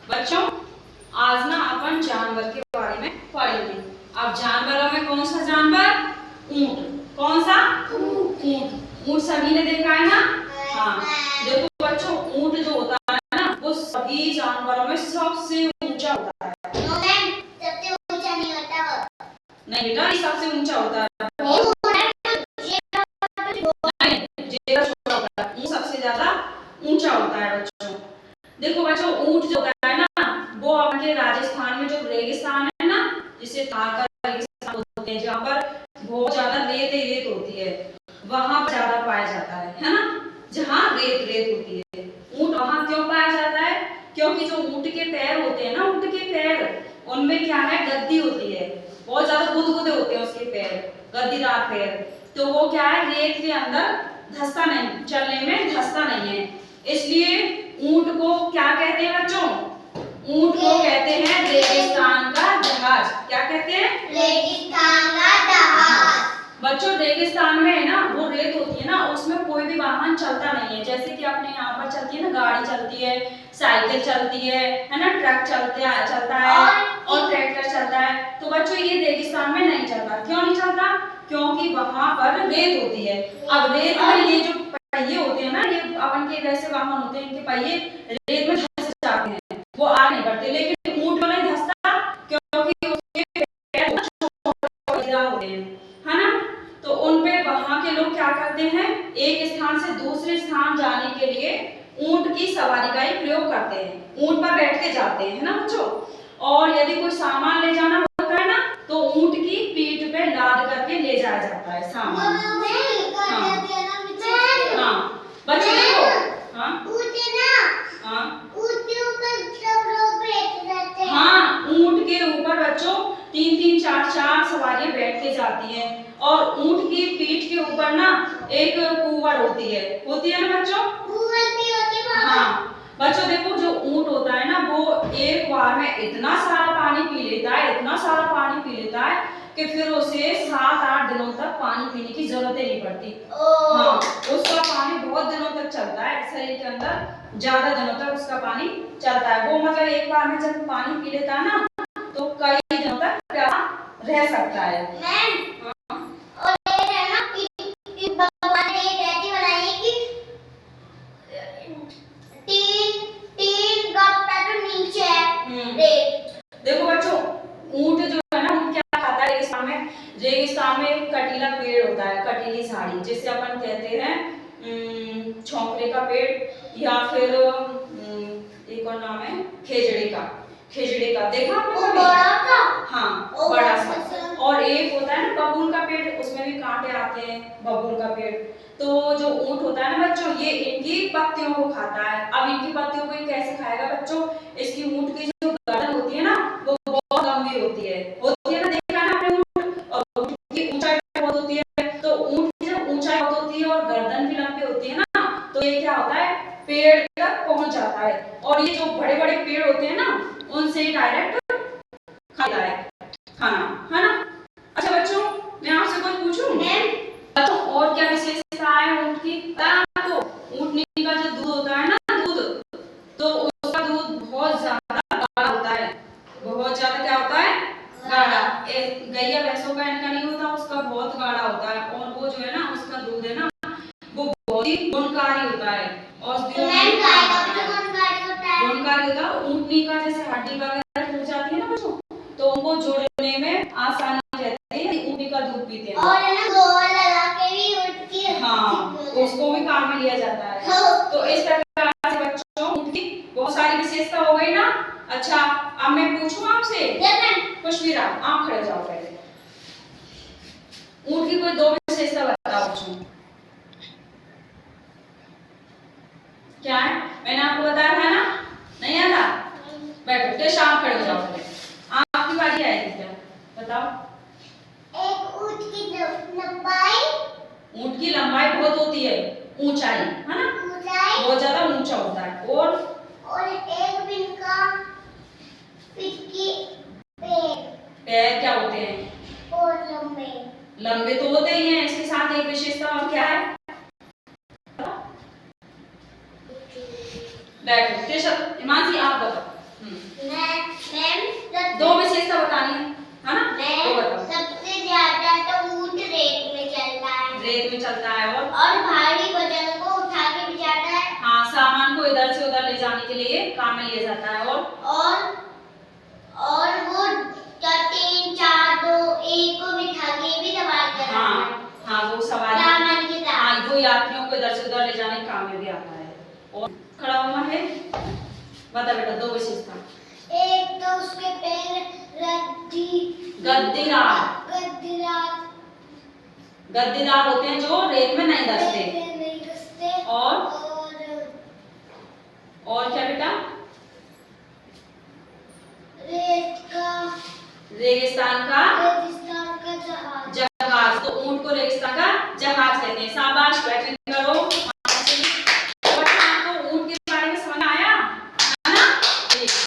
बच्चों आज ना अपन जानवर के बारे में पढ़ेंगे। अब जानवरों में कौन सा जानवर? ऊंट। कौन सा? ऊंट। ऊंट सभी ने देखा है ना? हाँ। देखो बच्चों, ऊंट जो होता है ना वो सभी जानवरों में सबसे ऊंचा होता है। सबसे ऊंचा नहीं होता। नहीं बेटा, सबसे ऊंचा होता है। सबसे ज्यादा ऊंचा होता है बच्चों। देखो बच्चों, ऊंट जो होता है ना वो अपने राजस्थान में जो रेगिस्तान है ना, जिसे थार का रेगिस्तान बोलते हैं, जहाँ पर बहुत ज्यादा रेत ही रेत होती है, वहां पर ज्यादा पाया जाता है ना, जहाँ रेत रेत होती है। ऊंट वहां क्यों पाया जाता है? क्योंकि जो ऊंट के पैर होते हैं ना, ऊंट के पैर, उनमें क्या है, गद्दी होती है, बहुत ज्यादा गुदगुदे होते हैं उसके पैर, गद्दीदार पैर। तो वो क्या है, रेत के अंदर धंसता नहीं, चलने में धंसता नहीं है। इसलिए ऊंट को क्या कहते हैं बच्चों? ऊंट को कहते हैं रेगिस्तान का जहाज। क्या कहते हैं? रेगिस्तान का जहाज। बच्चों रेगिस्तान में है ना वो रेत होती है ना, उसमें कोई भी वाहन चलता नहीं है। जैसे कि अपने यहाँ पर चलती है ना, गाड़ी चलती है, साइकिल चलती है ना, ट्रक चलता है और ट्रैक्टर चलता है। तो बच्चों ये रेगिस्तान में नहीं चलता। क्यों नहीं चलता? क्योंकि वहां पर रेत होती है। अब रेत में ये जो पहिए होते हैं ना, ये अपन के वैसे वाहन होते हैं, इनके पहिए रेत में धंस जाते हैं, वो आगे नहीं बढ़ते। लेकिन ऊंट में नहीं धंसता क्योंकि उसके पैर होते हैं, है ना। तो उन पे वहां के लोग क्या करते हैं, एक स्थान से दूसरे स्थान जाने के लिए ऊंट की सवारी का ही प्रयोग करते हैं। ऊंट पर बैठ के जाते हैं, है ना बच्चों। और यदि कोई सामान ले जाना होता है ना तो ऊंट की पीठ पे लाद करके ले जाया जाता है सामान। हाँ बच्चों देखो, हाँ ऊंट के ऊपर बच्चों 3-3 4-4 सवारियां बैठ के जाती हैं। और ऊंट की पीठ के ऊपर ना एक कुंवर होती है ना बच्चों? हाँ बच्चों देखो, जो ऊंट होता है ना वो एक बार में इतना सारा पानी पी लेता है, इतना सारा पानी पी लेता है कि फिर उसे 7-8 दिनों तक पानी पीने की जरूरत ही नहीं पड़ती। हाँ, उसका पानी बहुत दिनों तक चलता है, शरीर के अंदर ज्यादा दिनों तक उसका पानी चलता है। वो मतलब एक बार में जब पानी पी लेता है ना तो कई दिनों तक प्यासा रह सकता है। देखो बच्चों, ऊंट जो है ना वो क्या खाता है रेगिस्तान में एक कटीला पेड़ होता है, कटीली झाड़ी, जिसे अपन कहते हैं छोकरे का पेड़, या फिर एक और नाम है खेजड़े का। देखा आपने कभी? हाँ बड़ा सा। और एक होता है ना बबूल का पेड़, उसमें भी कांटे आते हैं, बबूल का पेड़। तो जो ऊंट होता है ना बच्चों, ये इनकी पत्तियों को खाता है। अब इनकी पत्तियों को कैसे खाएगा बच्चों? इसकी ऊंट की जो गर्दन होती है ना वो बहुत लंबी होती है ना, देखा ना आपने ऊंट, और ऊंट की ऊंचाई बहुत होती है। तो ऊंट की जब ऊंचाई बहुत होती है और गर्दन भी लंबी होती है ना, तो ये क्या होता है, पेड़ तक पहुंच जाता है। और ये जो बड़े बड़े पेड़ होते हैं ना उनसे डायरेक्ट खाता है खाना, है ना। अच्छा बच्चों, मैं आपसे कुछ पूछूं? बच्चों और क्या विशेषता है ऊंट की? तो ऊंटनी का जो दूध होता है ना, दूध, तो उसका दूध बहुत ज्यादा गाढ़ा होता है। बहुत ज्यादा क्या होता है? गाढ़ा। गैया भैंसों का इनका नहीं होता, उसका बहुत गाढ़ा होता है। और वो जो है ना उसका दूध है ना वो बहुत ही गुणकारी होता है। और गुणकारी होता है। ऊंटनी का जैसे हड्डी वगैरह टूट जाती है ना बच्चों, तो उनको जोड़ने में आसानी रहती है, ऊंटनी का दूध पीते हैं। और है ना गोबर लगा के भी ऊंट की, हाँ उसको भी काम में लिया जाता है। तो इस प्रकार से बच्चों ऊंट की बहुत सारी विशेषता हो गई ना। अच्छा अब मैं पूछूं आपसे? पुष्पिरा आप खड़े जाओ पहले। ऊंट की कोई 2 विशेषता बताओ बच्चों। क्या है? मैंने आपको बताया था ना, नहीं आता? बैठो, तो शाम खड़े हो जाओ पहले। आपकी बारी आएगी, क्या बताओ? एक ऊंट की लंबाई बहुत होती है, ऊंचाई है ना, बहुत ज्यादा ऊंचा होता है। और एक इनका इसकी पैर क्या होते हैं? बहुत लंबे तो होते ही हैं। इसके साथ एक विशेषता और क्या है? बैठो। हिमांशी आप बताओ। मैम दो विशेषता बतानी है ना? तो बताओ। सबसे ज्यादा तो ऊंट रेत में चलता है। रेत में चलता है और भारी वजन को उठा के भी जाता है। हाँ, सामान को इधर से उधर ले जाने के लिए काम में लिया जाता है। और वो 3 4 2 1 को बिठा के भी सवार कर रहा है। हाँ, वो सवारी सामान के साथ। हाँ, वो यात्रियों को इधर से उधर ले जाने के काम में भी आता है। और खड़ा हुआ है, बता बेटा दो विशेषता। एक तो उसके पैर गद्दीदार होते हैं जो रेत में नहीं धंसते। और क्या बेटा? रेगिस्तान का